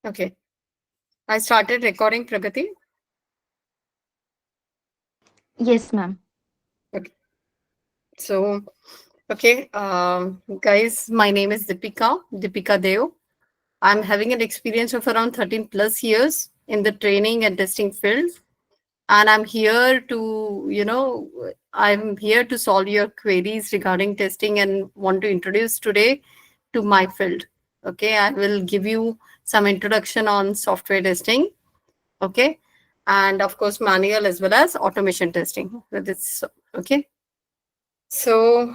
Okay. I started recording, Pragati. Yes, ma'am. Okay. So, okay, guys, my name is Deepika Deo. I'm having an experience of around 13 plus years in the training and testing field. And I'm here to solve your queries regarding testing and want to introduce today to my field. Okay, I will give you some introduction on software testing. Okay, and of course, manual as well as automation testing. Okay. So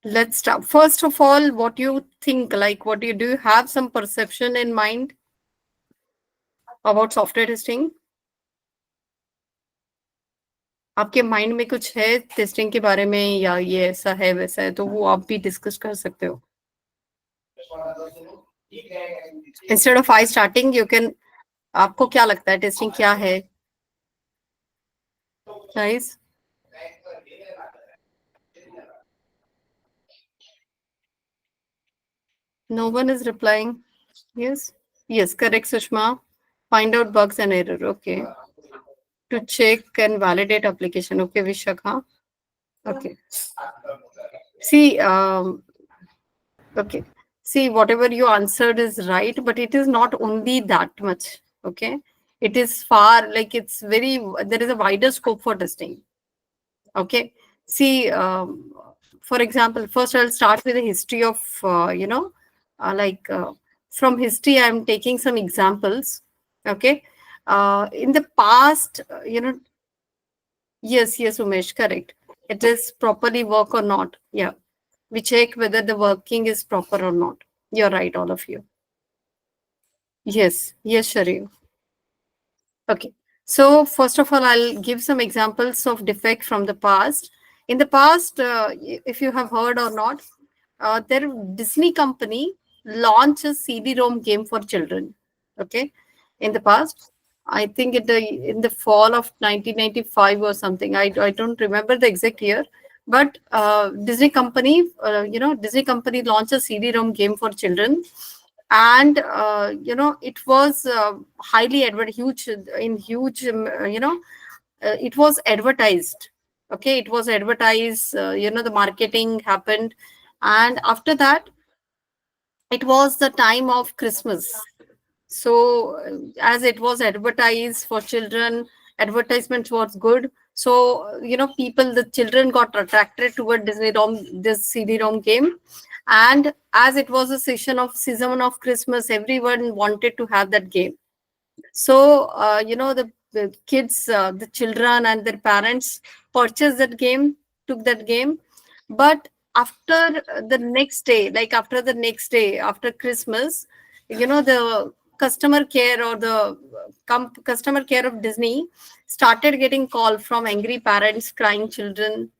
let's start. First of all, what you think, like what you do you have some perception in mind about software testing? आपके mind में कुछ है testing के बारे में या ये ऐसा है वैसा है तो वो आप भी डिस्कस कर सकते हो. Instead of I starting you can. आपको क्या लगता है टेस्टिंग क्या है guys? No one is replying. Yes. Yes, correct, Sushma. Find out bugs and error. Okay. To check and validate application. Okay, Vishakha. Okay. See, okay. See, whatever you answered is right, but it is not only that much. Okay. It is far, like there is a wider scope for testing. Okay. See, for example, first I'll start with the history of, like from history, I'm taking some examples. Okay. In the past, yes, yes, Umesh, correct. It is properly work or not. Yeah. We check whether the working is proper or not. You're right, all of you. Yes, yes, Sharif. Okay. So first of all, I'll give some examples of defect from the past. In the past, if you have heard or not, their Disney company launched a CD-ROM game for children. Okay, in the past, I think in the fall of 1995 or something. I don't remember the exact year, but Disney company launched a CD-ROM game for children, and it was highly huge in huge it was advertised. Okay, it was advertised. The marketing happened, and after that, it was the time of Christmas. So as it was advertised for children, advertisement was good. So the children got attracted toward this CD-ROM game, and as it was a season of Christmas, everyone wanted to have that game. So the kids, the children, and their parents purchased that game, took that game, but after the next day, after Christmas, the customer care or the customer care of Disney started getting call from angry parents, crying children.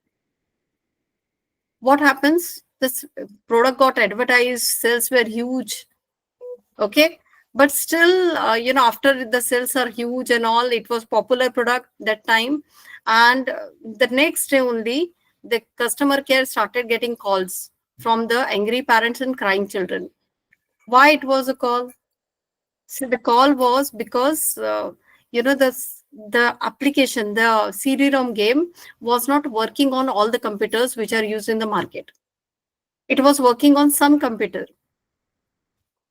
What happens? This product got advertised, sales were huge. Okay, but still, after the sales are huge and all, it was popular product that time, and the next day only, the customer care started getting calls from the angry parents and crying children. Why it was a call? So the call was because you know the the application, the CD-ROM game was not working on all the computers which are used in the market. It was working on some computer.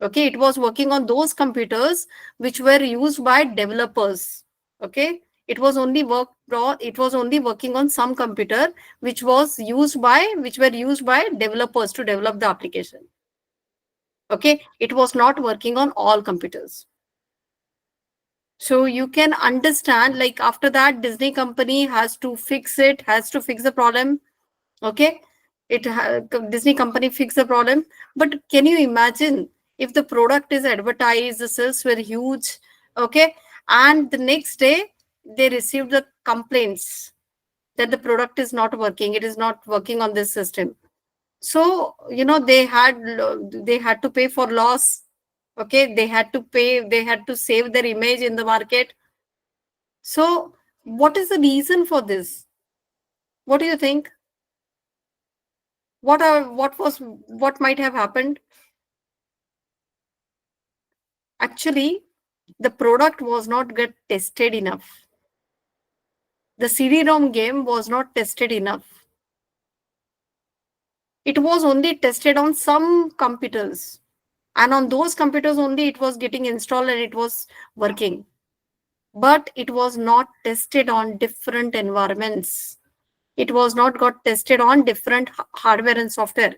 Okay, it was working on those computers which were used by developers. Okay, it was only working on some computer which were used by developers to develop the application. Okay, it was not working on all computers. So you can understand, like after that, Disney company has to fix the problem. Okay, Disney company fixed the problem. But can you imagine if the product is advertised, the sales were huge, okay, and the next day they received the complaints that the product is not working, it is not working on this system. So they had to pay for loss. Okay, they had to save their image in the market. So what is the reason for this? What do you think? What might have happened? Actually, the product was not get tested enough. The CD-ROM game was not tested enough. It was only tested on some computers, and on those computers only it was getting installed and it was working. But it was not tested on different environments. It was not got tested on different hardware and software.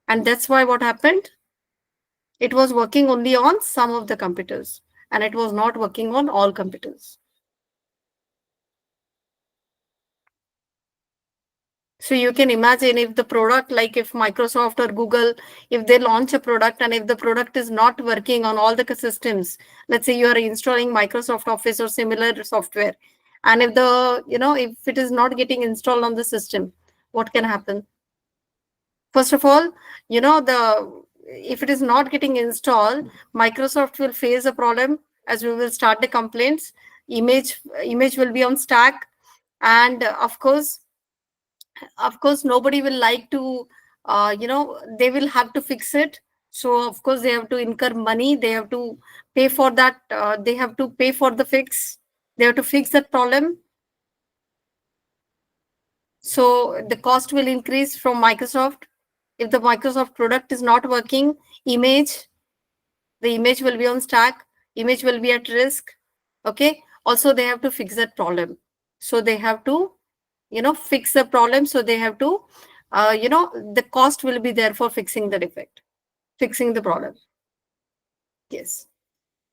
And that's why what happened? It was working only on some of the computers and it was not working on all computers. So you can imagine if the product, like if Microsoft or Google, if they launch a product and if the product is not working on all the systems, let's say you are installing Microsoft Office or similar software, and if if it is not getting installed on the system, what can happen? First of all, if it is not getting installed, Microsoft will face a problem as we will start the complaints. Image will be on stack, and of course nobody will like to they will have to fix it. So of course they have to incur money, they have to pay for that, they have to pay for the fix, they have to fix that problem. So the cost will increase from Microsoft. If the Microsoft product is not working, the image will be on stack, image will be at risk. Okay, also they have to fix that problem, so they have to fix the problem, so they have to the cost will be there for fixing the defect, fixing the problem. Yes.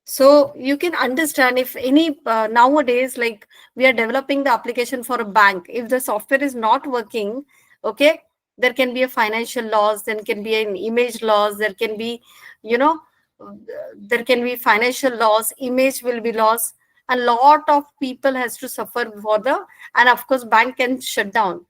So you can understand if any nowadays, like we are developing the application for a bank, if the software is not working, okay, there can be a financial loss, there can be an image loss, there can be, you know, there can be financial loss, image will be lost. A lot of people has to suffer for the, and of course bank can shut down.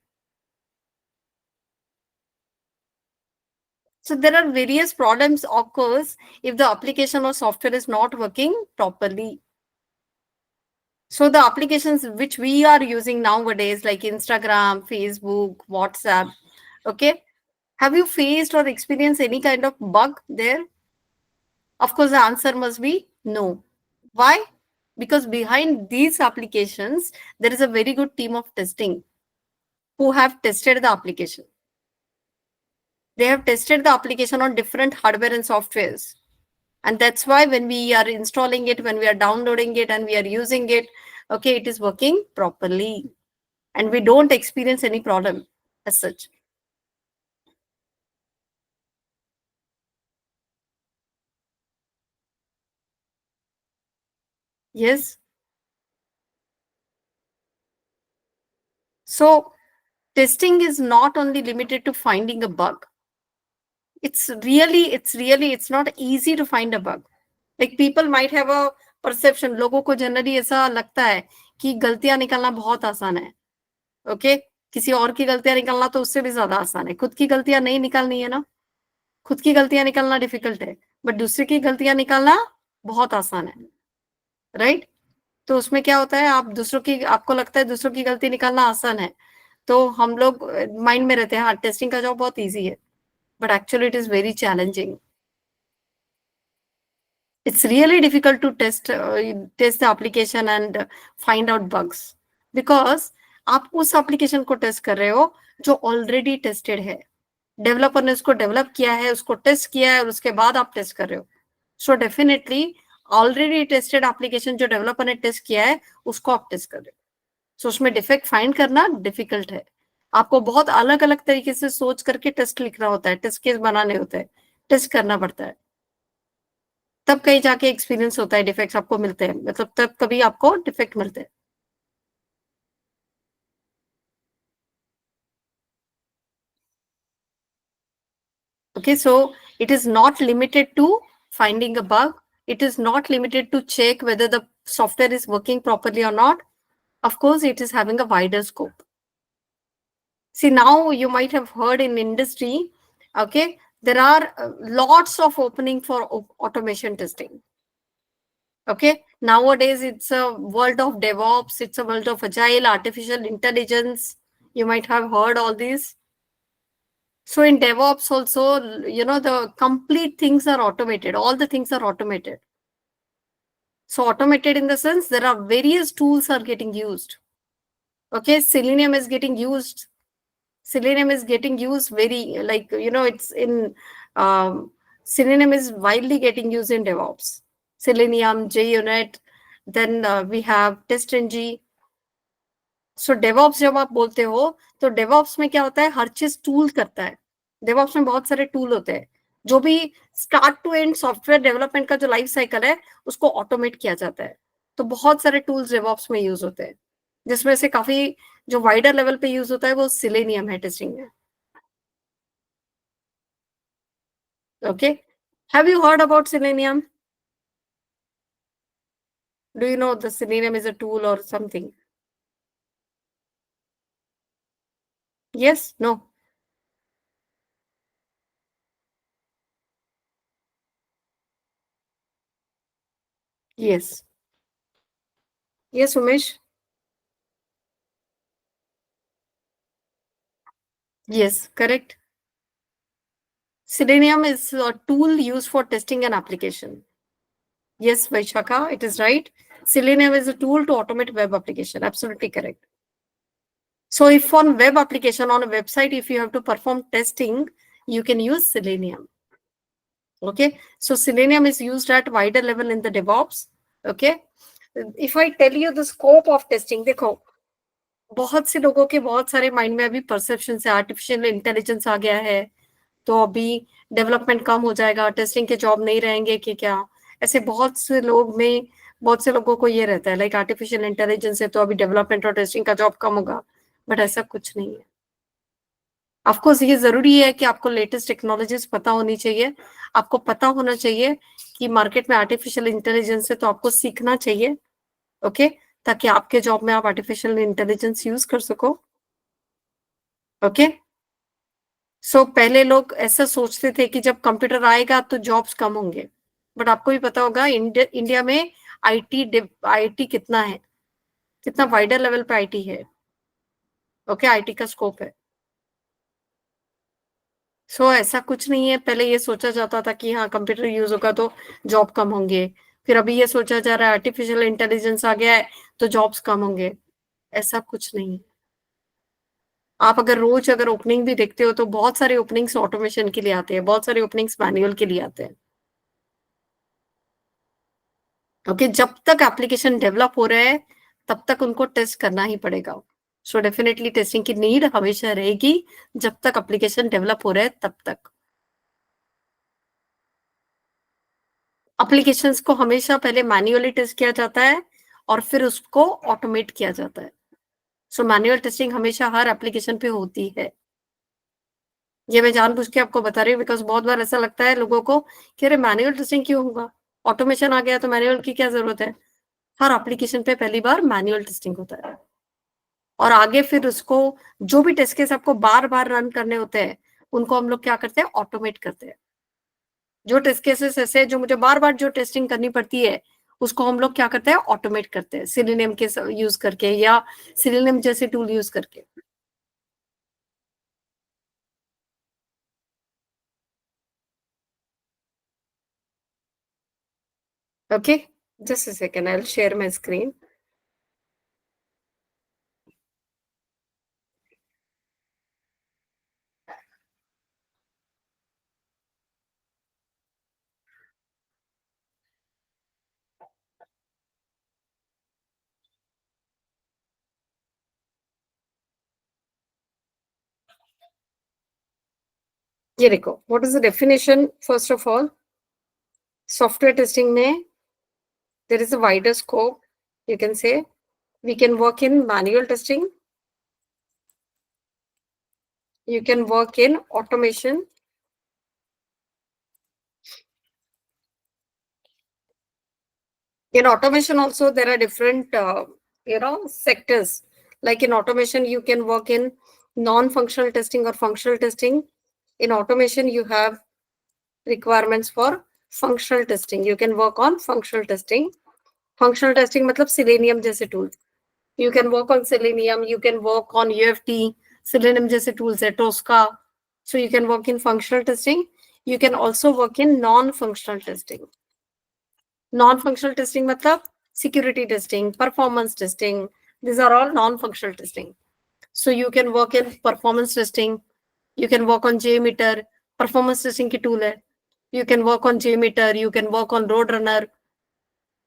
So there are various problems occurs if the application or software is not working properly. So the applications which we are using nowadays, like Instagram, Facebook, WhatsApp, okay, have you faced or experienced any kind of bug there? Of course, the answer must be no. Why? Because behind these applications, there is a very good team of testing who have tested the application. They have tested the application on different hardware and softwares. And that's why when we are installing it, when we are downloading it and we are using it, okay, it is working properly. And we don't experience any problem as such. Yes. So testing is not only limited to finding a bug. It's not easy to find a bug. Like people might have a perception, लोगों को generally ऐसा लगता है कि गलतियां निकालना बहुत आसान है. ओके, किसी और की गलतियां निकालना तो उससे भी ज्यादा आसान है. खुद की गलतियां नहीं निकालनी है ना. खुद की गलतियां निकालना डिफिकल्ट है, बट दूसरे की गलतियां निकालना बहुत आसान है. राइट? तो उसमें क्या होता है, आप दूसरों की, आपको लगता है दूसरों की गलती निकालना आसान है, तो हम लोग माइंड में रहते हैं हाँ टेस्टिंग का जॉब बहुत इजी है, but actually it is very challenging. It's really difficult to test the application and find out bugs, because आप उस एप्लीकेशन को टेस्ट कर रहे हो जो ऑलरेडी टेस्टेड है. डेवलपर ने उसको डेवलप किया है, उसको टेस्ट किया है और उसके बाद आप टेस्ट कर रहे हो. So definitely already tested application जो डेवलपर ने टेस्ट किया है उसको आप टेस्ट कर रहे हो. सो उसमें डिफेक्ट फाइंड करना डिफिकल्ट है. आपको बहुत अलग अलग तरीके से सोच करके टेस्ट लिखना होता है, टेस्ट केस बनाने होते हैं, टेस्ट करना पड़ता है. तब कहीं जाके एक्सपीरियंस होता है, डिफेक्ट्स आपको मिलते हैं, मतलब तब कभी आपको डिफेक्ट मिलते हैं. Okay, so it is not limited to finding a bug. It is not limited to check whether the software is working properly or not. Of course, it is having a wider scope. See, now you might have heard in industry, okay, there are lots of opening for automation testing. Okay, nowadays it's a world of DevOps, it's a world of agile, artificial intelligence. You might have heard all these. So in DevOps also, the complete things are automated. All the things are automated. So automated in the sense there are various tools are getting used. Okay, Selenium is getting used. Selenium is getting used very, like, it's in, Selenium is widely getting used in DevOps. Selenium, JUnit, then we have TestNG. So DevOps जब आप बोलते हो तो DevOps में क्या होता है, हर चीज टूल करता है. डेवॉप्स में बहुत सारे टूल होते हैं. जो भी start to end software development का जो लाइफ साइकिल है उसको ऑटोमेट किया जाता है. तो बहुत सारे टूल्स डेवॉप्स में यूज होते हैं, जिसमें से काफी जो वाइडर लेवल पे यूज होता है वो सिलेनियम है टेस्टिंग में. Okay, have you heard about Selenium? Do you know the Selenium is a tool और something? Yes, no? Yes. Yes Umesh. Yes, correct. Selenium is a tool used for testing an application. Yes, Vaishaka, it is right. Selenium is a tool to automate web application. Absolutely correct. So if on web application, on a website, if you have to perform testing, you can use Selenium. Okay. So Selenium is used at wider level in the DevOps. Okay. If I tell you the scope of testing, देखो, बहुत से लोगों के बहुत सारे mind में अभी perception से आर्टिफिशियल इंटेलिजेंस आ गया है, तो अभी डेवलपमेंट कम हो जाएगा, टेस्टिंग के जॉब नहीं रहेंगे कि क्या. ऐसे बहुत से लोगों को ये रहता है लाइक आर्टिफिशियल इंटेलिजेंस है तो अभी डेवलपमेंट और टेस्टिंग का जॉब कम होगा. बट ऐसा कुछ नहीं है. ऑफकोर्स ये जरूरी है कि आपको लेटेस्ट टेक्नोलॉजीज पता होनी चाहिए. आपको पता होना चाहिए कि मार्केट में आर्टिफिशियल इंटेलिजेंस है तो आपको सीखना चाहिए. ओके, ताकि आपके जॉब में आप आर्टिफिशियल इंटेलिजेंस यूज कर सको. ओके. सो पहले लोग ऐसा सोचते थे कि जब कंप्यूटर आएगा तो जॉब्स कम होंगे. बट आपको भी पता होगा इंडिया में आईटी कितना है, कितना वाइडर लेवल पे आईटी है. ओके, आईटी का स्कोप है. सो ऐसा कुछ नहीं है. पहले ये सोचा जाता था कि हाँ कंप्यूटर यूज होगा तो जॉब कम होंगे. फिर अभी ये सोचा जा रहा है आर्टिफिशियल इंटेलिजेंस आ गया है तो जॉब्स कम होंगे. ऐसा कुछ नहीं है. आप अगर ओपनिंग भी देखते हो तो बहुत सारे ओपनिंग्स ऑटोमेशन के लिए आते हैं, बहुत सारे ओपनिंग्स मैनुअल के लिए आते हैं. ओके, जब तक एप्लीकेशन डेवलप हो रहा है तब तक उनको टेस्ट करना ही पड़ेगा. सो डेफिनेटली टेस्टिंग की नीड हमेशा रहेगी जब तक एप्लीकेशन डेवलप हो रहा है तब तक. एप्लीकेशंस को हमेशा पहले मैन्युअली टेस्ट किया जाता है और फिर उसको ऑटोमेट किया जाता है. सो मैनुअल टेस्टिंग हमेशा हर एप्लीकेशन पे होती है. ये मैं जानबूझ के आपको बता रही हूँ बिकॉज बहुत बार ऐसा लगता है लोगों को कि अरे मैनुअल टेस्टिंग क्यों होगा, ऑटोमेशन आ गया तो मैनुअल की क्या जरूरत है. हर एप्लीकेशन पे पहली बार मैनुअल टेस्टिंग होता है और आगे फिर उसको जो भी टेस्ट केस आपको बार बार रन करने होते हैं उनको हम लोग क्या करते हैं, ऑटोमेट करते हैं. जो टेस्ट केसेस ऐसे जो मुझे बार बार जो टेस्टिंग करनी पड़ती है उसको हम लोग क्या करते हैं, ऑटोमेट करते हैं सिलेनियम के यूज करके या सिलेनियम जैसे टूल यूज करके. Okay, just a second, I will share my screen. ये देखो, what is the definition. First of all, software testing में there is a wider scope. You can say we can work in manual testing, you can work in automation, in automation also there are different sectors. Like in automation you can work in non-functional testing or functional testing. In automation you have requirements for functional testing, you can work on functional testing. Functional testing मतलब Selenium जैसे tool, you can work on Selenium, you can work on UFT. Selenium जैसे tools है Tosca. So you can work in functional testing. You can also work in non-functional testing. Non-functional testing matlab security testing, performance testing. These are all non-functional testing. So you can work in performance testing. You can work on JMeter. Performance testing की tool है. You can work on JMeter. You can work on Roadrunner.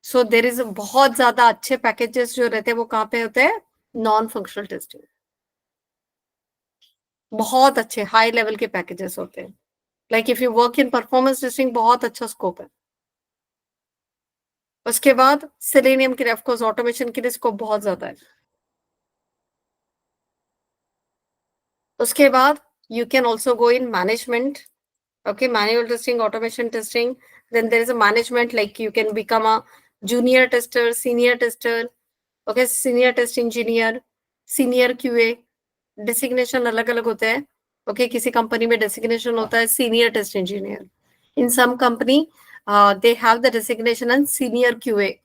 So there is बहुत ज्यादा अच्छे packages जो रहते हैं वो कहाँ पे होते हैं? Non-functional testing. बहुत अच्छे हाई लेवल के पैकेजेस होते हैं. Like if you work in performance testing बहुत अच्छा स्कोप है. उसके बाद सेलेनियम के लिए ऑफकोर्स ऑटोमेशन के लिए स्कोप बहुत ज्यादा है. उसके बाद you can also go in management. Okay, manual testing, automation testing. Then there is a management, like you can become a junior tester, senior tester. Okay, senior test engineer, senior QA. Designation अलग अलग होते हैं. Okay, किसी company में designation होता है senior test engineer. In some company, they have the designation as senior QA.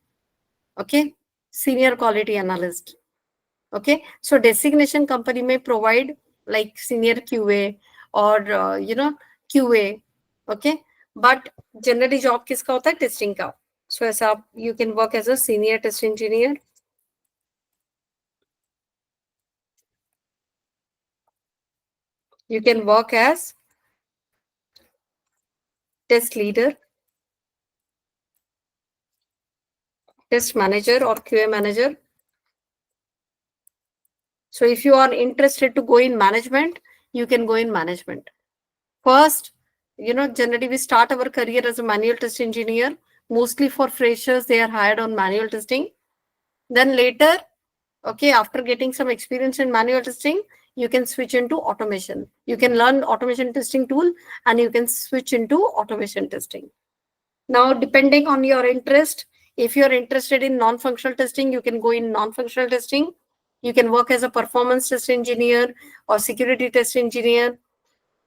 Okay, senior quality analyst. Okay, so designation company may provide like senior QA or QA. Okay, but generally job किसका होता है? Testing का. So ऐसा आप you can work as a senior test engineer. You can work as test leader, test manager or QA manager. So if you are interested to go in management, you can go in management. First, generally we start our career as a manual test engineer. Mostly for freshers, they are hired on manual testing. Then later, okay, after getting some experience in manual testing, you can switch into automation. You can learn automation testing tool and you can switch into automation testing. Now, depending on your interest, if you're interested in non-functional testing, you can go in non-functional testing. You can work as a performance test engineer or security test engineer.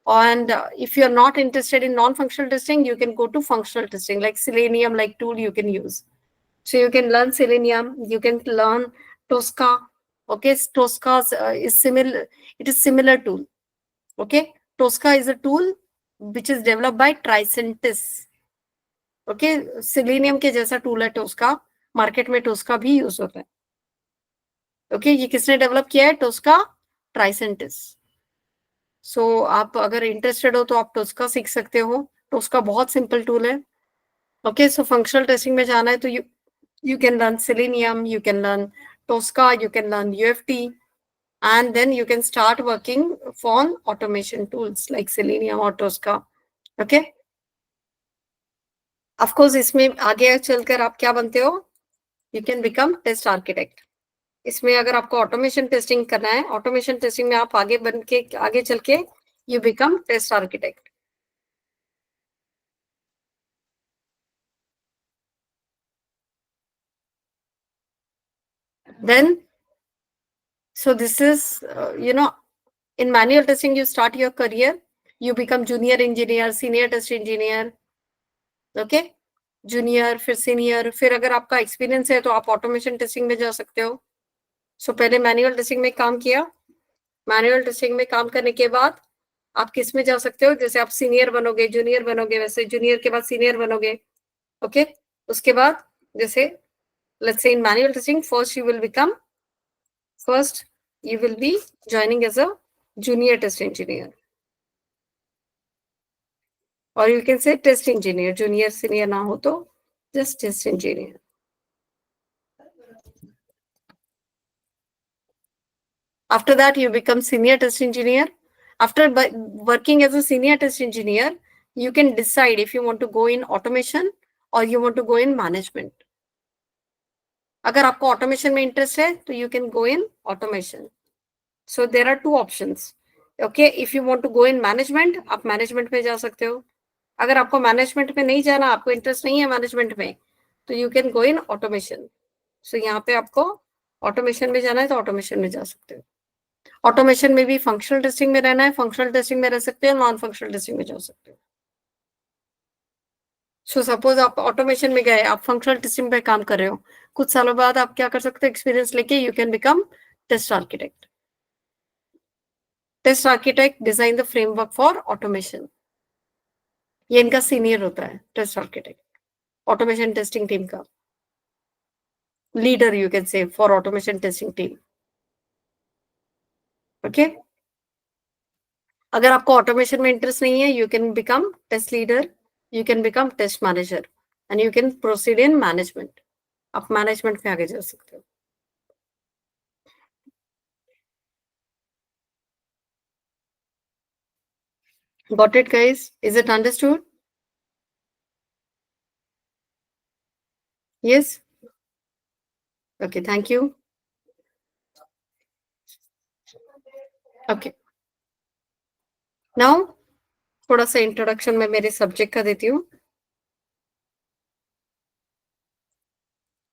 And if you're not interested in non-functional testing, you can go to functional testing, like Selenium, like tool you can use. So you can learn Selenium, you can learn Tosca. Okay, Tosca is similar. It is similar tool. Okay, Tosca is a tool which is developed by Tricentis. Okay, Selenium के जैसा tool है Tosca. Market में Tosca भी use होता है. Okay, ये किसने develop किया है? Tosca, Tricentis. So आप अगर इंटरेस्टेड हो तो आप Tosca सीख सकते हो. Tosca बहुत सिंपल टूल है. Okay, so functional testing में जाना है तो you can learn Selenium, you can learn Tosca, you can learn UFT, and then you can start working on automation tools like Selenium or Tosca. Okay. Of course, इसमें आगे चलकर आप क्या बनते हो? You can become test architect. इसमें अगर आपको automation testing करना है, automation testing में आप आगे चल के you become test architect. Then, so this is, in manual testing, you start your career, you become junior engineer, senior test engineer, okay, junior, फिर senior, फिर अगर आपका experience है तो आप automation testing में जा सकते हो. So पहले manual testing में काम किया, manual testing में काम करने के बाद आप किस में जा सकते हो? जैसे आप senior बनोगे, junior बनोगे, वैसे junior के बाद senior बनोगे, okay. उसके बाद जैसे let's say in manual testing, first you will be joining as a junior test engineer, or you can say test engineer. Junior senior ना हो तो just test engineer. After that you become senior test engineer. After working as a senior test engineer, you can decide if you want to go in automation or you want to go in management. अगर आपको automation में interest है तो you can go in automation. So there are two options. Okay, if you want to go in management, आप management में जा सकते हो. अगर आपको management में नहीं जाना, आपको interest नहीं है management में, तो you can go in automation. So यहाँ पे आपको automation में जाना है तो automation में जा सकते हो. Automation में भी functional testing में रहना है, functional testing में रह सकते हो, non-functional testing में जा सकते हो. So suppose आप automation में गए, आप functional testing पे काम कर रहे हो, कुछ सालों बाद आप क्या कर सकते हो? Experience लेके you can become test architect. Test architect design the framework for automation. ये इनका senior होता है, test architect. Automation testing team का, leader you can say for automation testing team. Okay, अगर आपको ऑटोमेशन में इंटरेस्ट नहीं है, you can become test leader, you can become test manager and you can proceed in management. आप management में आगे जा सकते हो. Got it, guys? Is it understood? Yes? Okay, thank you. Okay. Now, थोड़ा सा इंट्रोडक्शन में मेरे सब्जेक्ट का देती हूँ.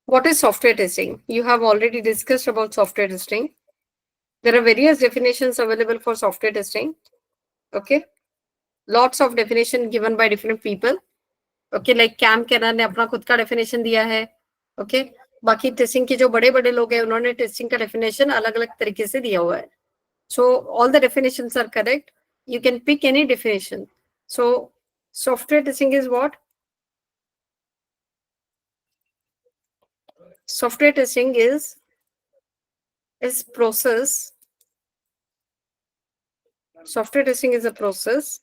What is software testing? You have already discussed about software testing. There are various definitions available for software testing. Okay. Lots of definition given by different people. Okay, like Cam Kennan ने अपना खुद का definition दिया है. Okay. बाकी testing के जो बड़े बड़े लोग हैं उन्होंने टेस्टिंग का डेफिनेशन अलग अलग तरीके से दिया हुआ है. So all the definitions are correct. You can pick any definition. So software testing is what? Software testing is process. Software testing is a process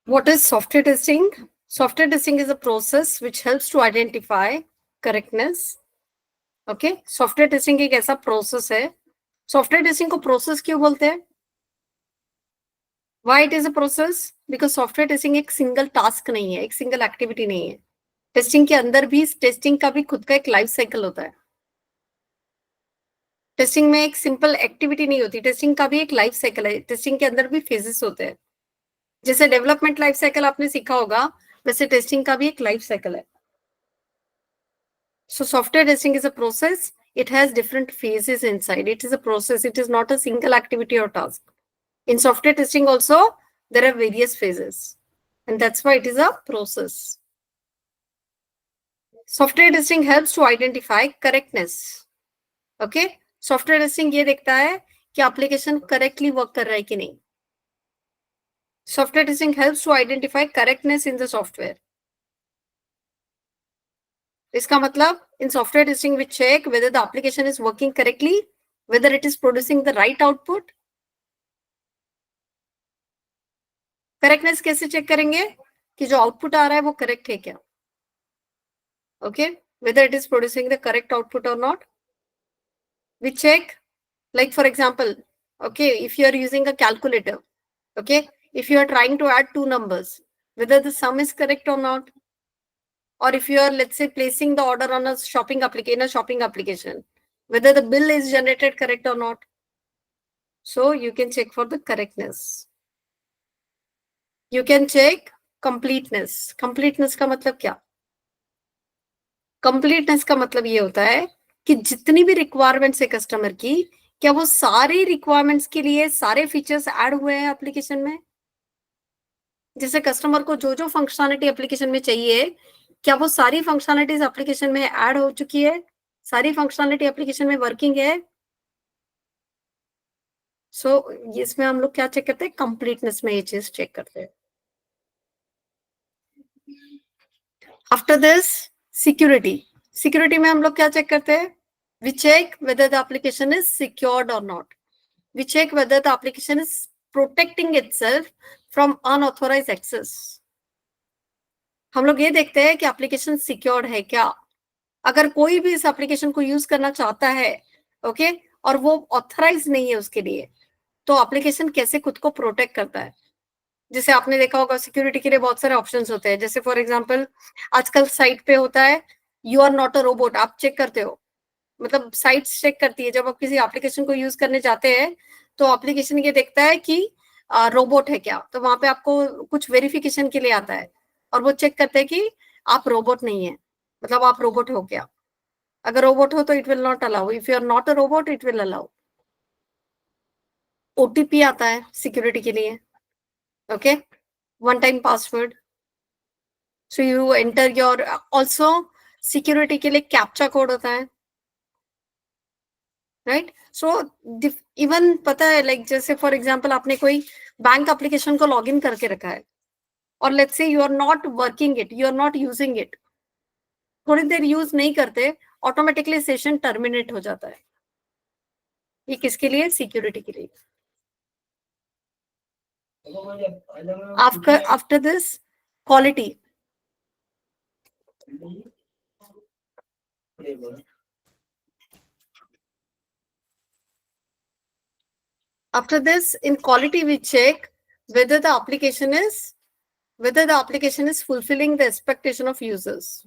What is software testing? Software testing is a process which helps to identify correctness. Okay, software testing एक ऐसा process है. Software testing को process क्यों बोलते हैं? Why it is a process? Because software testing एक single task नहीं है, एक single activity नहीं है. टेस्टिंग के अंदर भी टेस्टिंग का भी खुद का एक लाइफ साइकिल होता है. टेस्टिंग में एक सिंपल एक्टिविटी नहीं होती, टेस्टिंग का भी एक लाइफ साइकिल है. टेस्टिंग के अंदर भी फेजेस होते हैं. जैसे डेवलपमेंट लाइफ साइकिल आपने सीखा होगा, वैसे टेस्टिंग का भी एक लाइफ साइकिल है. So software testing is a process. It has different phases inside. It is a process. It is not a single activity or task. In software testing also, there are various phases. And that's why it is a process. Software testing helps to identify correctness. Okay? Software testing ये देखता है कि application correctly work कर रहा है कि नहीं. Software testing helps to identify correctness in the software. इसका मतलब in software testing we check whether the application is working correctly, whether it is producing the right output. Correctness कैसे check करेंगे कि जो आउटपुट आ रहा है वो करेक्ट है क्या? Okay, whether it is producing the correct output or not. We check, like for example, okay, if you are using a calculator, okay, if you are trying to add two numbers, whether the sum is correct or not. Or if you are, let's say, placing the order on a shopping application, whether the bill is generated correct or not. So you can check for the correctness. You can check completeness. Completeness का मतलब क्या? Completeness का मतलब ये होता है कि जितनी भी रिक्वायरमेंट्स है कस्टमर की, क्या वो सारी रिक्वायरमेंट्स के लिए सारे फीचर्स ऐड हुए हैं एप्लीकेशन में? जैसे कस्टमर को जो जो फंक्शनैलिटी एप्लीकेशन में चाहिए, क्या वो सारी फंक्शनैलिटीज एप्लीकेशन में ऐड हो चुकी है? सारी फंक्शनैलिटी एप्लीकेशन में वर्किंग है? सो इसमें हम लोग क्या चेक करते हैं? कंप्लीटनेस में ये चीज चेक करते हैं. After this security. सिक्योरिटी में हम लोग क्या चेक करते हैं? We check whether the application is secured और not. We check whether the application is protecting itself from unauthorized access. हम लोग ये देखते हैं कि एप्लीकेशन सिक्योर्ड है क्या. अगर कोई भी इस एप्लीकेशन को यूज करना चाहता है, ओके, और वो ऑथराइज नहीं है उसके लिए, तो एप्लीकेशन कैसे खुद को प्रोटेक्ट करता है? जैसे आपने देखा होगा सिक्योरिटी के लिए बहुत सारे ऑप्शंस होते हैं. जैसे फॉर एग्जांपल आजकल साइट पे होता है you are not a robot, आप चेक करते हो, मतलब साइट्स चेक करती है। जब आप किसी एप्लीकेशन को यूज करने जाते हैं तो एप्लीकेशन ये देखता है कि रोबोट है क्या, तो वहां पे आपको कुछ वेरिफिकेशन के लिए आता है और वो चेक करते हैं कि आप रोबोट नहीं है, मतलब आप रोबोट हो क्या। अगर रोबोट हो तो it will not allow, if you are not a robot it will allow. OTP आता है सिक्योरिटी के लिए, okay, one time password, so you enter your, also security के लिए कैप्चा कोड होता है, राइट। सो इवन पता है, लाइक जैसे फॉर एग्जांपल आपने कोई बैंक एप्लीकेशन को लॉगिन करके रखा है और let's say you are not working it, you are not using it, थोड़ी देर यूज नहीं करते, ऑटोमेटिकली सेशन टर्मिनेट हो जाता है। ये किसके लिए? सिक्योरिटी के लिए। After this quality, after this in quality we check whether the application is fulfilling the expectation of users.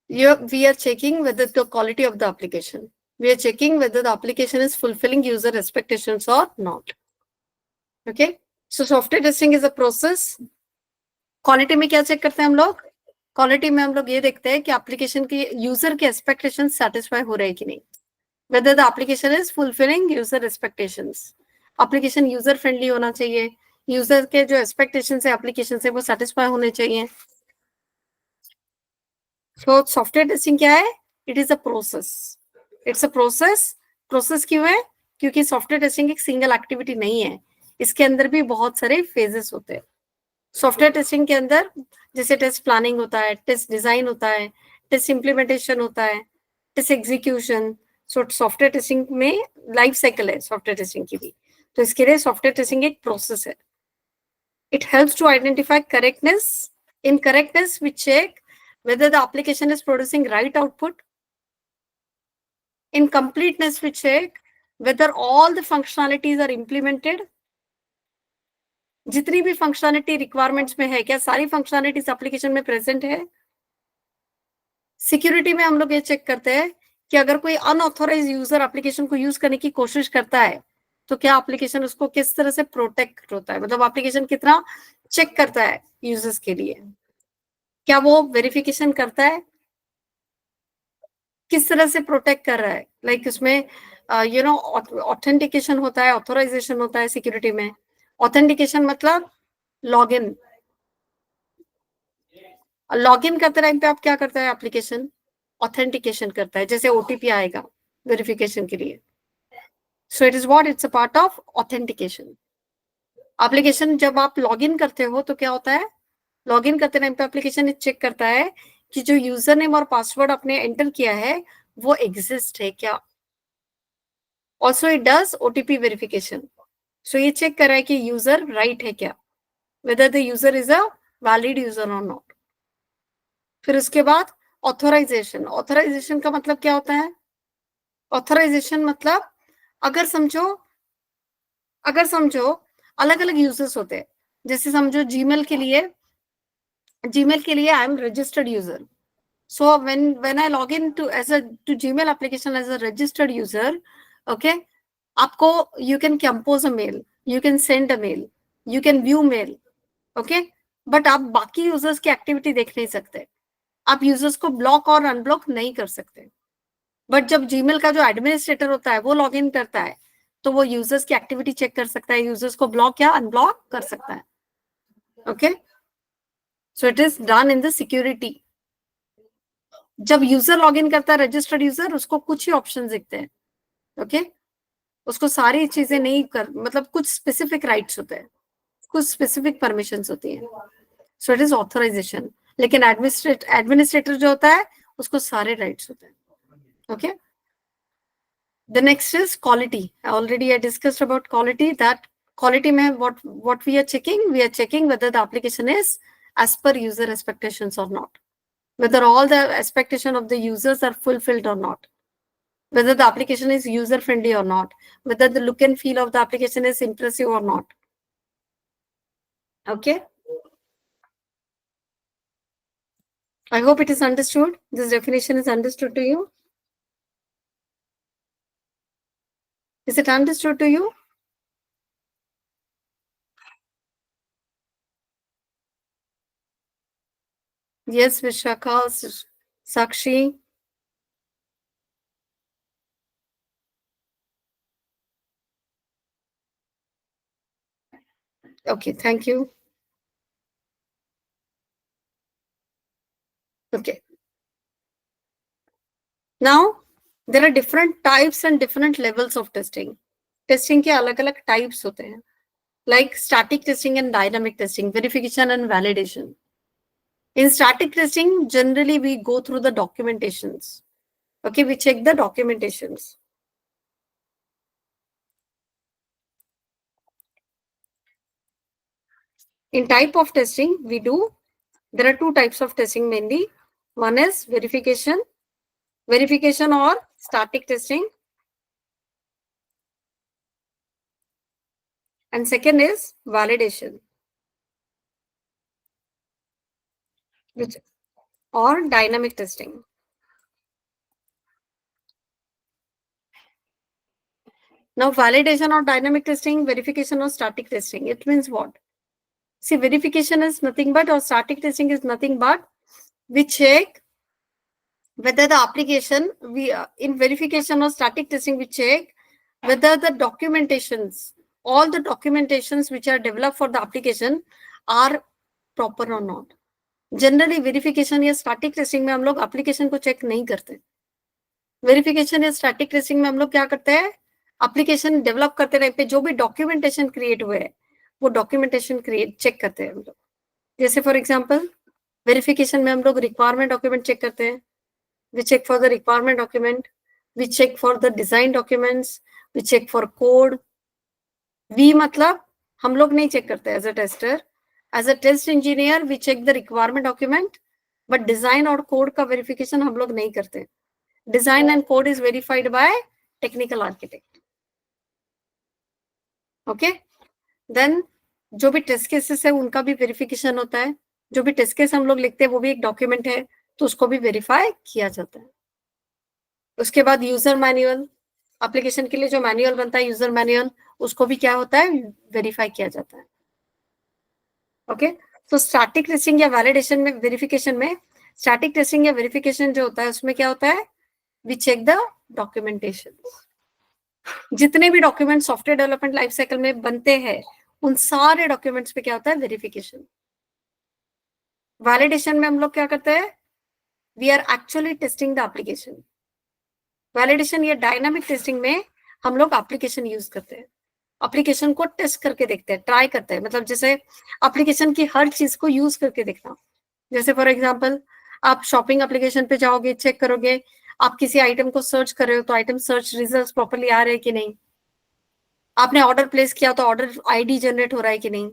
We are checking whether the quality of the application, we are checking whether the application is fulfilling user expectations or not. Okay, so software testing is a process. Quality में क्या check करते हैं हम लोग? Quality में हम लोग ये देखते हैं कि एप्लीकेशन की यूजर के एक्सपेक्टेशन सेटिस्फाई हो रहे हैं कि नहीं, whether the application is fulfilling user expectations. Application user friendly होना चाहिए, यूजर के जो एक्सपेक्टेशन है एप्लीकेशन से वो सेटिस्फाई होने चाहिए। तो सॉफ्टवेयर टेस्टिंग क्या है? It is a process, it's a process. Process क्यों है? क्योंकि सॉफ्टवेयर टेस्टिंग एक सिंगल एक्टिविटी नहीं है, इसके अंदर भी बहुत सारे फेजेस होते हैं। सॉफ्टवेयर टेस्टिंग के अंदर जैसे टेस्ट प्लानिंग होता है, टेस्ट डिजाइन होता है, टेस्ट इम्प्लीमेंटेशन होता है, test execution. So software testing में लाइफ साइकिल है सॉफ्टवेयर टेस्टिंग की भी, तो इसके लिए सॉफ्टवेयर टेस्टिंग एक प्रोसेस है। It helps to identify correctness. In correctness we check whether the application is producing right output. In completeness we check whether all the functionalities are implemented. जितनी भी functionality requirements में है, क्या सारी functionalities application में present है? Security में हम लोग ये चेक करते हैं कि अगर कोई अनऑथोराइज यूजर एप्लीकेशन को यूज करने की कोशिश करता है तो क्या एप्लीकेशन उसको किस तरह से प्रोटेक्ट होता है, मतलब एप्लीकेशन कितना चेक करता है यूजर्स के लिए, क्या वो वेरिफिकेशन करता है, किस तरह से प्रोटेक्ट कर रहा है। लाइक उसमें ऑथेंटिकेशन होता है, ऑथोराइजेशन होता है सिक्योरिटी में। ऑथेंटिकेशन मतलब लॉगिन, लॉगिन करते टाइम पे आप क्या करता है एप्लीकेशन? ऑथेंटिकेशन करता है, जैसे ओटीपी आएगा वेरिफिकेशन के लिए। सो it is what, it's a part of authentication. Application जब आप लॉगिन करते हो तो क्या होता है? लॉगिन करते टाइम पे एप्लीकेशन चेक करता है कि जो यूजर नेम और पासवर्ड आपने एंटर किया है वो एग्जिस्ट है क्या। Also it does OTP verification. So ये चेक कर रहा है कि यूजर राइट है क्या, whether the user is a valid user और नॉट। फिर उसके बाद ऑथोराइजेशन। ऑथोराइजेशन का मतलब क्या होता है? ऑथोराइजेशन मतलब अगर समझो अलग अलग यूजर्स होते हैं, जैसे समझो जीमेल के लिए I am registered user. So when I log in to Gmail application as a registered user, okay, आपको you can compose a mail, you can send a mail, you can view mail, okay, but आप बाकी users की activity देख नहीं सकते, आप users को block और अनब्लॉक नहीं कर सकते। बट जब जीमेल का जो एडमिनिस्ट्रेटर होता है वो लॉग इन करता है तो वो यूजर्स की एक्टिविटी चेक कर सकता है, यूजर्स को ब्लॉक या अनब्लॉक कर सकता है। Okay, so it is done in the security. जब यूजर लॉगिन करता है रजिस्टर्ड यूजर, उसको कुछ ही ऑप्शन दिखते हैं, ओके, उसको सारी चीजें नहीं कर, मतलब कुछ स्पेसिफिक राइट्स होते हैं, कुछ स्पेसिफिक परमिशंस होती हैं। So it is authorization. लेकिन एडमिनिस्ट्रेटर जो होता है उसको सारे राइट्स होते हैं। Okay, the next is quality. Already I discussed about quality, that quality में what we are checking whether the application is as per user expectations or not, whether all the expectation of the users are fulfilled or not. whether the application is user friendly or not, whether the look and feel of the application is impressive or not. Okay. I hope it is understood. This definition is understood to you. Is it understood to you? Yes, Vishakha, Sakshi. Okay, thank you. Okay. Now, there are different types and different levels of testing. Testing के अलग-अलग types होते हैं. Like static testing and dynamic testing, verification and validation. In static testing, generally we go through the documentations. Okay, we check the documentations. In type of testing, there are two types of testing mainly. One is verification or static testing. And second is validation, or dynamic testing. Now, validation or dynamic testing, verification or static testing, it means what? See, verification is nothing but, or static testing is nothing but, we check whether the application, in verification or static testing, we check whether the documentations, all the documentations which are developed for the application are proper or not. Generally verification या static testing में हम लोग application को check नहीं करते. Verification या static testing में हम लोग क्या करते हैं, एप्लीकेशन डेवलप करते रहे पे जो भी डॉक्यूमेंटेशन क्रिएट हुए हैं वो डॉक्यूमेंटेशन क्रिएट चेक करते हैं हम लोग. जैसे फॉर एग्जांपल वेरिफिकेशन में हम लोग रिक्वायरमेंट डॉक्यूमेंट चेक करते हैं. We check for the requirement document, we check for the design documents, we check for code. We मतलब हम लोग नहीं चेक करते as a tester. As a test engineer we check the requirement document, but design और code का verification हम लोग नहीं करते. Design and code is verified by technical architect. Okay. Then जो भी टेस्ट केसेस है उनका भी वेरिफिकेशन होता है. जो भी टेस्ट केस हम लोग लिखते हैं वो भी एक डॉक्यूमेंट है, तो उसको भी वेरीफाई किया जाता है. उसके बाद यूजर मैनुअल, एप्लीकेशन के लिए जो मैनुअल बनता है यूजर मैनुअल, उसको भी क्या होता है, वेरीफाई किया जाता है. ओके. तो स्टैटिक टेस्टिंग या वैलिडेशन में, वेरिफिकेशन में, स्टैटिक टेस्टिंग या वेरिफिकेशन जो होता है उसमें क्या होता है, वी चेक द डॉक्यूमेंटेशन. जितने भी document software development life cycle में बनते हैं उन सारे डॉक्यूमेंट्स पे क्या होता है, वेरिफिकेशन. वैलिडेशन में हम लोग क्या करते हैं, we are actually testing the application. Validation या डायनामिक टेस्टिंग में हम लोग एप्लीकेशन यूज करते हैं, एप्लीकेशन को टेस्ट करके देखते हैं, ट्राई करते हैं. मतलब जैसे एप्लीकेशन की हर चीज को यूज करके देखना. जैसे फॉर एग्जांपल आप शॉपिंग एप्लीकेशन पे जाओगे, चेक करोगे, आप किसी आइटम को सर्च कर रहे हो तो आइटम सर्च रिजल्ट्स प्रॉपर्ली आ रहे हैं कि नहीं. आपने ऑर्डर प्लेस किया तो ऑर्डर आईडी जनरेट हो रहा है कि नहीं.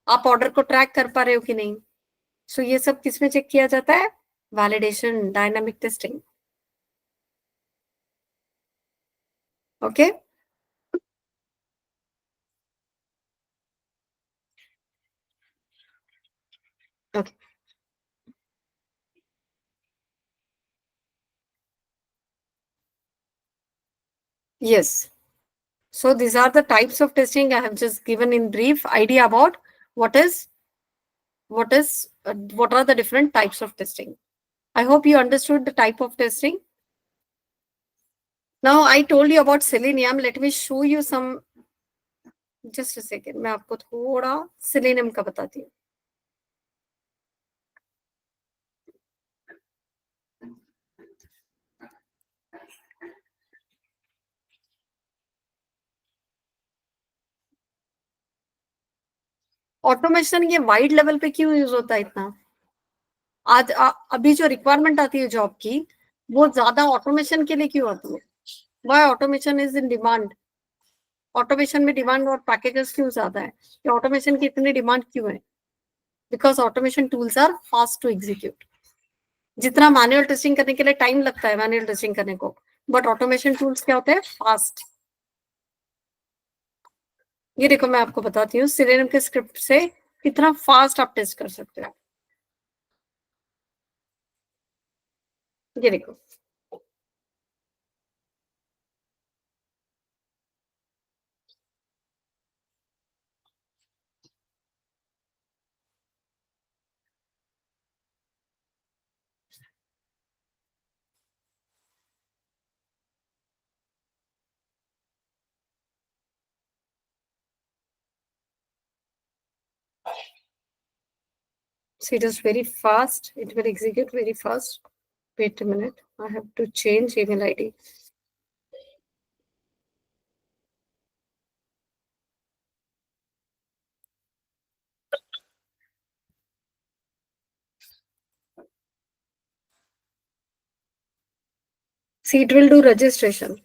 आप ऑर्डर को ट्रैक कर पा रहे हो कि नहीं. सो ये सब किसमें चेक किया जाता है, validation, dynamic testing. Okay. Okay. Yes. So these are the types of testing I have just given in brief idea about what are the different types of testing. I hope you understood the type of testing. Now I told you about Selenium. Let me show you some. Just a second. मैं आपको थोड़ा Selenium का बताती हूँ. Automation ये wide level पे क्यों use होता है इतना. आज अभी जो रिक्वायरमेंट आती है जॉब की वो ज्यादा ऑटोमेशन के लिए क्यों आती है. Why automation is in demand. Automation में डिमांड और पैकेजेस क्यों ज्यादा है, या ऑटोमेशन की इतनी डिमांड क्यों है. Because automation tools are fast to execute. जितना मैनुअल टेस्टिंग करने के लिए टाइम लगता है मैनुअल टेस्टिंग करने को, बट ऑटोमेशन टूल्स क्या होते हैं, फास्ट। ये देखो मैं आपको बताती हूँ सेलेनियम के स्क्रिप्ट से कितना फास्ट आप टेस्ट कर सकते हो। ये देखो, so it is very fast, it will execute very fast. Wait a minute, I have to change email ID. See, it will do registration.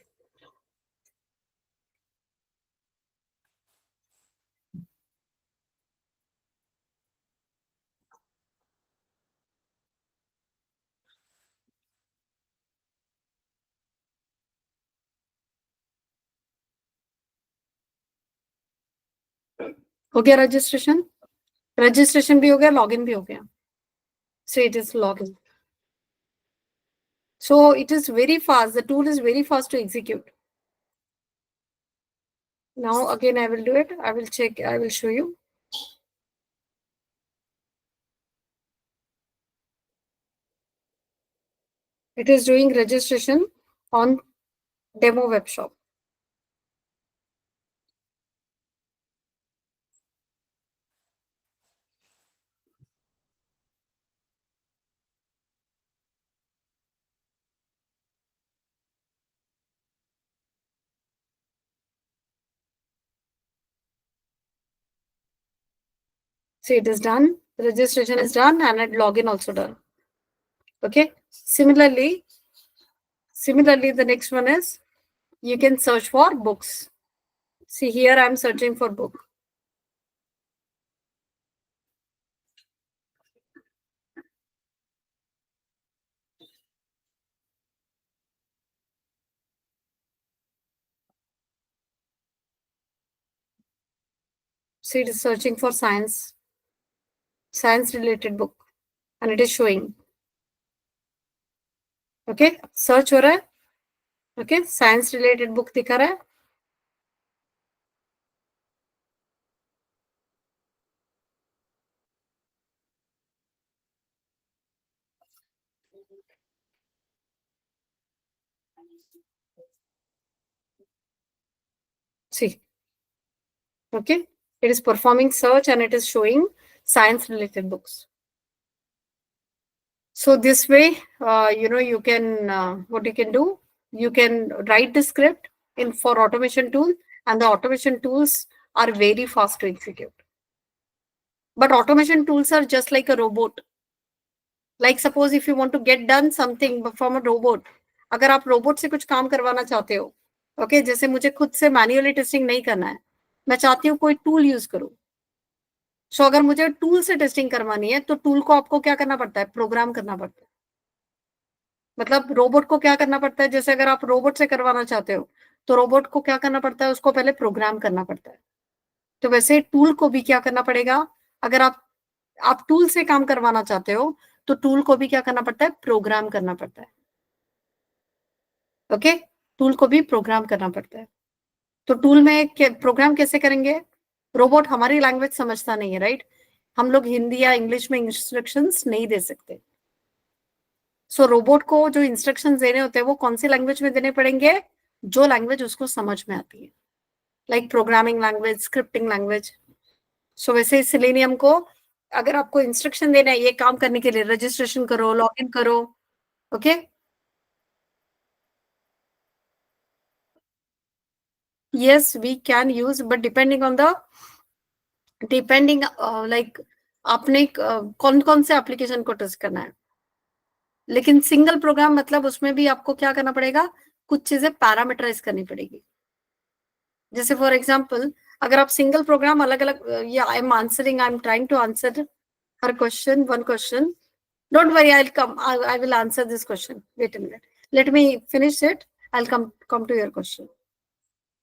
हो गया रजिस्ट्रेशन, रजिस्ट्रेशन भी हो गया, लॉगिन भी हो गया. So it is login. So it is very fast. The tool is very fast to execute. Now again I will do it. I will check. I will show you. It is doing registration on demo web shop. See, it is done. Registration is done and login also done. Okay. Similarly, the next one is you can search for books. See, here I am searching for book. See, it is searching for science related book and it is showing. Okay, search हो रहा है. Okay, science related book दिखा रहा है. See, okay, it is performing search and it is showing science related books. So this way, you can, what you can do, you can write the script in for automation tool and the automation tools are very fast to execute. But automation tools are just like a robot. Like suppose if you want to get done something from a robot, अगर आप robot से कुछ काम करवाना चाहते हो, okay, जैसे मुझे खुद से मैन्युअली टेस्टिंग नहीं करना है, मैं चाहती हूँ कोई टूल यूज करूँ. सो अगर मुझे टूल से टेस्टिंग करवानी है तो टूल को आपको क्या करना पड़ता है, प्रोग्राम करना पड़ता है. मतलब रोबोट को क्या करना पड़ता है, जैसे अगर आप रोबोट से करवाना चाहते हो तो रोबोट को क्या करना पड़ता है, उसको पहले प्रोग्राम करना पड़ता है. तो वैसे टूल को भी क्या करना पड़ेगा, अगर आप टूल से काम करवाना चाहते हो तो टूल को भी क्या करना पड़ता है, प्रोग्राम करना पड़ता है. ओके, टूल को भी प्रोग्राम करना पड़ता है. तो टूल में प्रोग्राम कैसे करेंगे, रोबोट हमारी लैंग्वेज समझता नहीं है, राइट. हम लोग हिंदी या इंग्लिश में इंस्ट्रक्शंस नहीं दे सकते. सो रोबोट को जो इंस्ट्रक्शंस देने होते हैं वो कौन सी लैंग्वेज में देने पड़ेंगे, जो लैंग्वेज उसको समझ में आती है, like programming language, scripting language. So वैसे सिलेनियम को अगर आपको इंस्ट्रक्शन देना है ये काम करने के लिए, रजिस्ट्रेशन करो, लॉगिन करो, okay. Yes, we can use, but depending like आपने कौन कौन से एप्लीकेशन को टेस्ट करना है. लेकिन सिंगल प्रोग्राम मतलब उसमें भी आपको क्या करना पड़ेगा, कुछ चीजें पैरामीटराइज करनी पड़ेगी. जैसे फॉर एग्जांपल अगर आप सिंगल प्रोग्राम अलग अलग, I am trying to answer हर question, one question. Don't worry, I'll come. I will answer this question. Wait a minute. Let me finish it. I'll come to your question.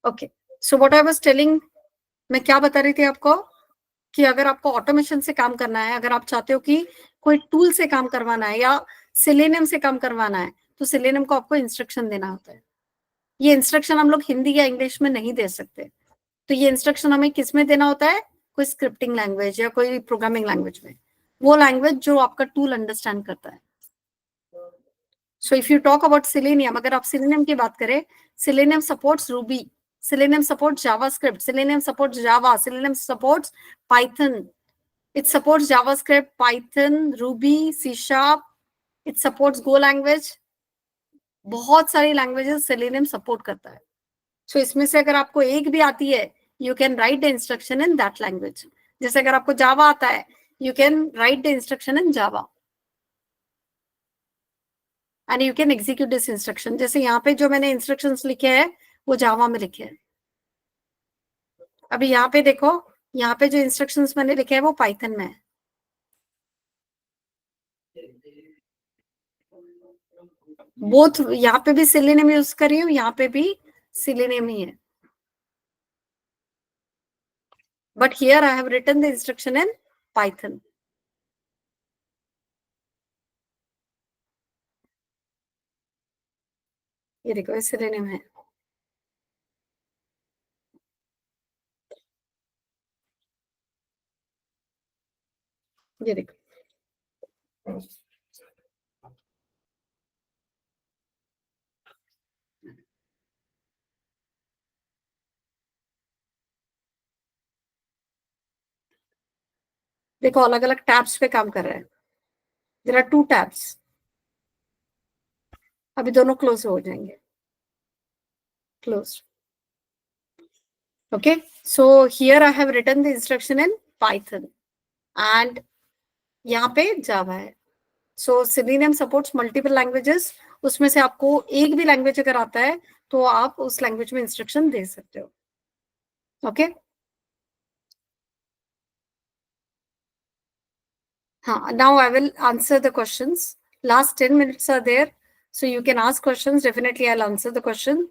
Okay. So what I was telling, मैं क्या बता रही थी आपको कि अगर आपको ऑटोमेशन से काम करना है, अगर आप चाहते हो कि कोई टूल से काम करवाना है या सिलेनियम से काम करवाना है, तो सिलेनियम को आपको इंस्ट्रक्शन देना होता है. ये इंस्ट्रक्शन हम लोग हिंदी या इंग्लिश में नहीं दे सकते. तो ये इंस्ट्रक्शन हमें किस में देना होता है? कोई स्क्रिप्टिंग लैंग्वेज या कोई प्रोग्रामिंग लैंग्वेज में, वो लैंग्वेज जो आपका टूल अंडरस्टैंड करता है. So if you talk about selenium, अगर आप सिलेनियम की बात करें, selenium supports Ruby, selenium supports JavaScript, selenium supports Java, selenium supports Python, it supports JavaScript, Python, Ruby, C Sharp, it supports Go language. बहुत सारी languages selenium support करता है. सो इसमें से अगर आपको एक भी आती है, you can write the instruction in that language. जैसे अगर आपको जावा आता है, you can write the instruction in Java and you can execute this instruction. जैसे यहाँ पे जो मैंने इंस्ट्रक्शंस लिखे हैं वो जावा में लिखे हैं. अभी यहाँ पे देखो, यहाँ पे जो इंस्ट्रक्शंस मैंने लिखे हैं वो पाइथन में है. बोथ यहाँ पे भी सिलेनियम यूज कर रही हूँ, यहाँ पे भी सिलेनियम ही है. But here I have written the instruction in Python. ये देखो, ये सिलेनियम है. ये देखो, देखो अलग अलग टैब्स पे काम कर रहे हैं. There are 2 tabs. अभी दोनों क्लोज हो जाएंगे. Close. Okay. So here I have written the instruction in Python and यहाँ पे जावा है. So Selenium supports multiple languages. उसमें से आपको एक भी लैंग्वेज अगर आता है तो आप उस लैंग्वेज में इंस्ट्रक्शन दे सकते हो. Okay. Now I will answer the questions. Last 10 minutes are there, so you can ask questions. Definitely I'll answer the question.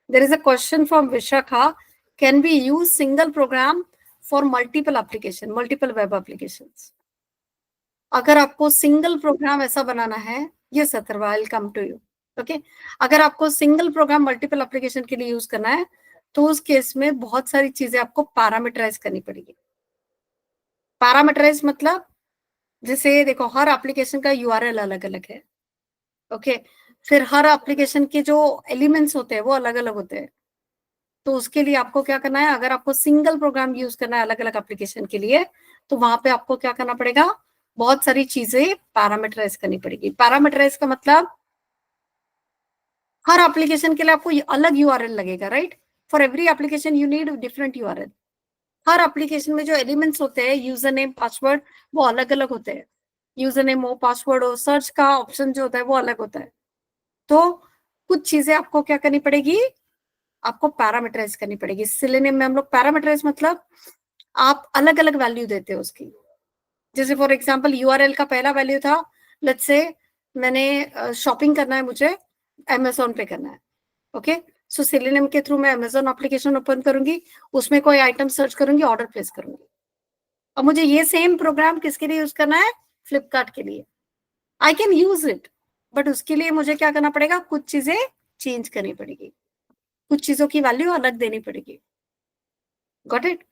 There is a question from Vishakha. Can we use single program for multiple application, multiple web applications? अगर आपको single programme ऐसा बनाना है, yes Atharva, I'll come to you. Okay. अगर आपको single programme multiple application के लिए use करना है, तो उस केस में बहुत सारी चीजें आपको पैरामीटराइज करनी पड़ेगी. पैरामीटराइज मतलब जैसे देखो, हर एप्लीकेशन का यूआरएल अलग अलग है. ओके. फिर हर एप्लीकेशन के जो एलिमेंट्स होते हैं वो अलग अलग होते हैं. तो उसके लिए आपको क्या करना है, अगर आपको सिंगल प्रोग्राम यूज करना है अलग अलग एप्लीकेशन के लिए, तो वहां पे आपको क्या करना पड़ेगा, बहुत सारी चीजें पैरामीटराइज करनी पड़ेगी. पैरामीटराइज का मतलब हर एप्लीकेशन के लिए आपको अलग यूआरएल लगेगा. Right. For every application you need different URL. Her application में जो एलिमेंट्स होते हैं, यूजर नेम, पासवर्ड, वो अलग अलग होते हैं. यूजर नेम हो, पासवर्ड हो, सर्च का ऑप्शन जो होता है वो अलग होता है. तो कुछ चीजें आपको क्या करनी पड़ेगी, आपको पैरामीटराइज करनी पड़ेगी. सिलेनियम में हम लोग पैरामीटराइज मतलब आप अलग अलग वैल्यू देते हो उसकी. जैसे फॉर एग्जांपल यूआरएल का पहला वैल्यू था, लेट्स से मैंने शॉपिंग करना है, मुझे अमेजोन पे करना है. ओके. सो सिलेनियम के थ्रू मैं अमेजोन एप्लीकेशन ओपन करूंगी, उसमें कोई आइटम सर्च करूंगी, ऑर्डर प्लेस करूंगी. अब मुझे ये सेम प्रोग्राम किसके लिए यूज करना है, फ्लिपकार्ट के लिए. I can use it, but उसके लिए मुझे क्या करना पड़ेगा, कुछ चीजें चेंज करनी पड़ेगी, कुछ चीजों की वैल्यू अलग देनी पड़ेगी. Got it.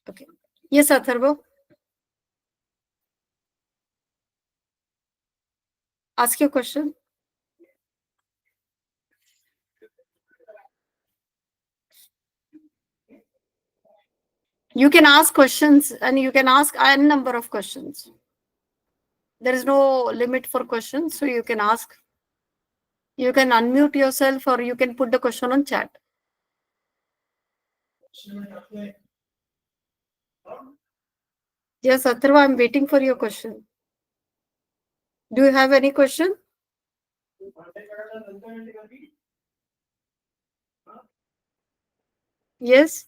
Okay. Yes Atharva, ask your question. You can ask questions and you can ask n number of questions. There is no limit for questions, so you can ask. You can unmute yourself or you can put the question on chat. Yes, Atharva, I'm waiting for your question. Do you have any question? Yes?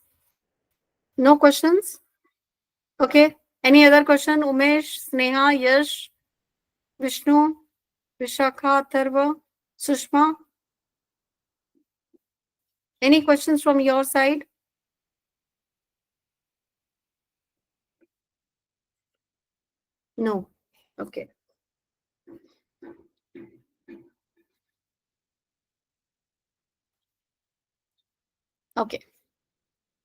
No questions? Okay. Any other question? Umesh, Sneha, Yash, Vishnu, Vishakha, Atharva, Sushma? Any questions from your side? No. Okay. Okay.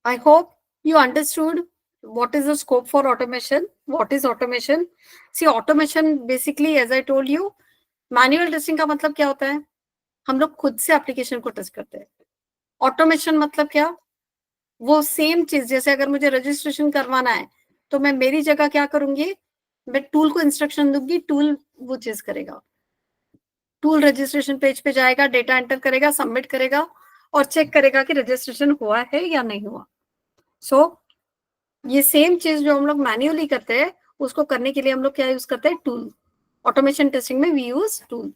I hope you understood what is the scope for automation. What is automation? See, automation basically, as I told you, manual testing का मतलब क्या होता है? हम लोग खुद से application को टेस्ट करते हैं. ऑटोमेशन मतलब क्या? वो सेम चीज, जैसे अगर मुझे रजिस्ट्रेशन करवाना है तो मैं मेरी जगह क्या करूंगी, मैं टूल को इंस्ट्रक्शन दूंगी, टूल वो चीज करेगा. टूल रजिस्ट्रेशन पेज पे जाएगा, डेटा एंटर करेगा, सबमिट करेगा और चेक करेगा कि रजिस्ट्रेशन हुआ है या नहीं हुआ. सो ये सेम चीज जो हम लोग मैन्युअली करते हैं, उसको करने के लिए हम लोग क्या यूज करते हैं? टूल. ऑटोमेशन टेस्टिंग में we use tool.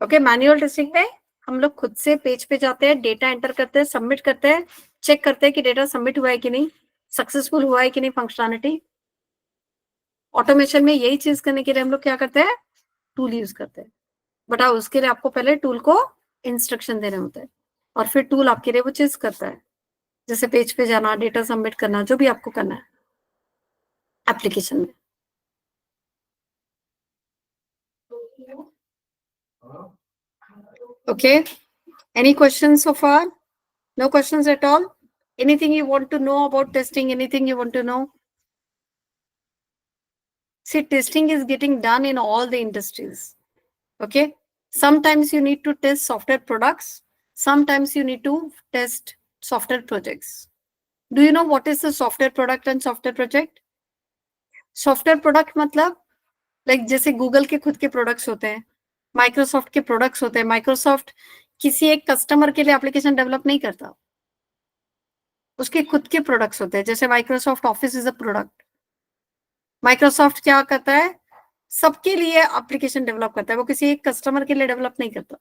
Okay. Manual testing में हम लोग खुद से पेज पे जाते हैं, डेटा एंटर करते हैं, सबमिट करते हैं, चेक करते हैं कि डेटा सबमिट हुआ है कि नहीं, सक्सेसफुल हुआ है कि नहीं फंक्शनैलिटी. ऑटोमेशन में यही चीज करने के लिए हम लोग क्या करते हैं? टूल यूज करते हैं. बट उसके लिए आपको पहले टूल को इंस्ट्रक्शन देने होते हैं और फिर टूल आपके लिए वो चीज करता है, जैसे पेज पे जाना, डेटा सबमिट करना, जो भी आपको करना है एप्लीकेशन में. Okay. Any questions so far? No questions at all? Anything you want to know about testing? Anything you want to know? See, testing is getting done in all the industries. Okay. Sometimes you need to test software products. Sometimes you need to test software projects. Do you know what is the software product and software project? Software product मतलब like जैसे Google के खुद के products होते हैं, Microsoft के products होते हैं. माइक्रोसॉफ्ट किसी एक कस्टमर के लिए एप्लीकेशन डेवलप नहीं करता, उसके खुद के प्रोडक्ट्स होते हैं. जैसे Microsoft office is a product. Microsoft क्या करता है? सबके लिए एप्लीकेशन डेवलप करता है, वो किसी एक कस्टमर के लिए डेवलप नहीं करता.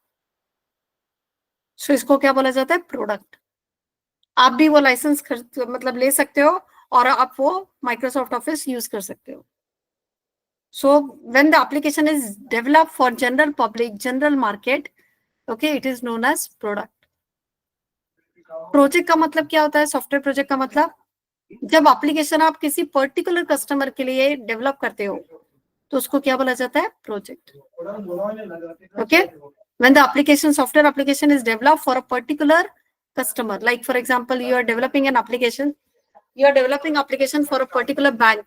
सो इसको क्या बोला जाता है? प्रोडक्ट. आप भी वो लाइसेंस मतलब ले सकते हो और आप वो माइक्रोसॉफ्ट ऑफिस यूज कर सकते हो. So when the application is developed for general public, general market, okay, it is known as product. Project का मतलब क्या होता है? सॉफ्टवेयर प्रोजेक्ट का मतलब जब एप्लीकेशन आप किसी पर्टिकुलर कस्टमर के लिए डेवलप करते हो तो उसको क्या बोला जाता है? Project. Okay. when the application software application is developed for a particular customer, like for example you are developing an application, you are developing application for a particular bank.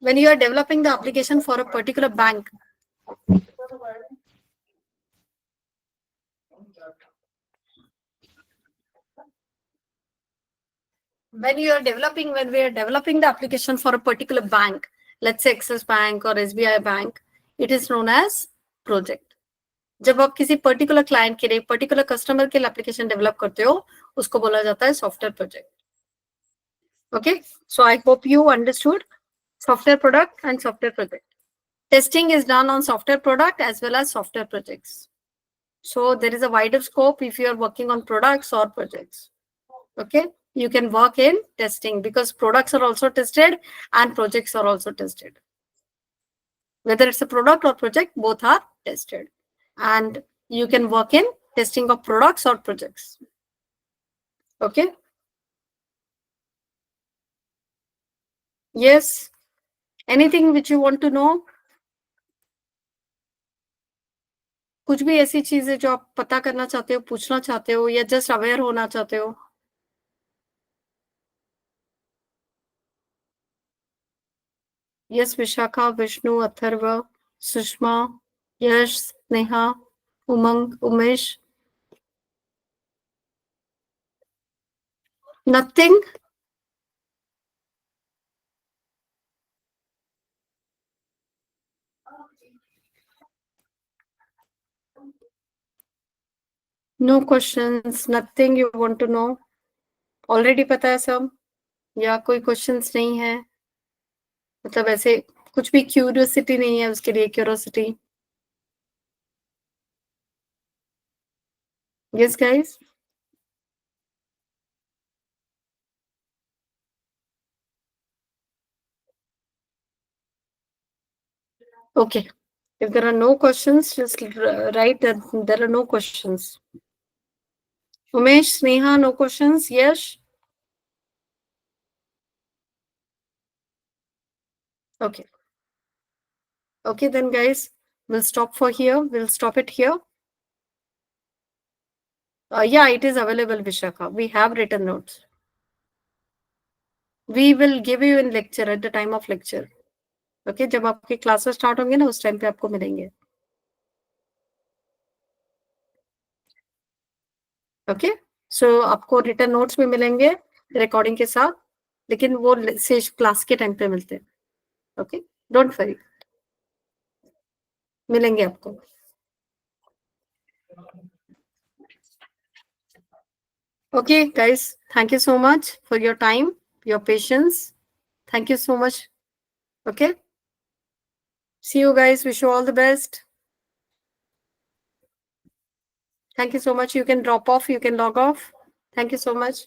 When you are developing the application for a particular bank, when we are developing the application for a particular bank, let's say Axis Bank or SBI Bank, it is known as project. जब आप किसी particular client के लिए, particular customer के लिए application develop करते हो, उसको बोला जाता है software project. Okay. So I hope you understood software product and software project. Testing is done on software product as well as software projects. So there is a wider scope if you are working on products or projects. Okay. You can work in testing because products are also tested and projects are also tested. Whether it's a product or project, both are tested. And you can work in testing of products or projects. Okay. Yes. Anything which you want to know? कुछ भी ऐसी चीज है जो आप पता करना चाहते हो, पूछना चाहते हो या जस्ट अवेयर होना चाहते हो? Yes, Vishakha, Vishnu, Atharva, Sushma, Yash, Sneha, Umang, Umesh. Nothing? No questions, nothing you want to know? Already पता है सब या कोई questions नहीं है? मतलब ऐसे कुछ भी curiosity नहीं है उसके लिए? Curiosity? Yes, guys? Okay. If there are no questions, just write that there are no questions. Umesh, Sneha, no questions? Yes? Okay. Okay, then guys, we'll stop for here. We'll stop it here. Yeah, it is available, Vishakha. We have written notes. We will give you in lecture at the time of lecture. Okay, जब आपके classes start होंगे ना उस time पे आपको मिलेंगे. Okay, सो आपको return notes भी मिलेंगे रिकॉर्डिंग के साथ, लेकिन वो से क्लास के टाइम पे मिलते हैं. ओके, डोंट वरी, मिलेंगे आपको. Okay, guys, thank you so much for your time, your patience. Thank you so much. Okay, see you guys. Wish you all the best. Thank you so much. You can drop off, you can log off. Thank you so much.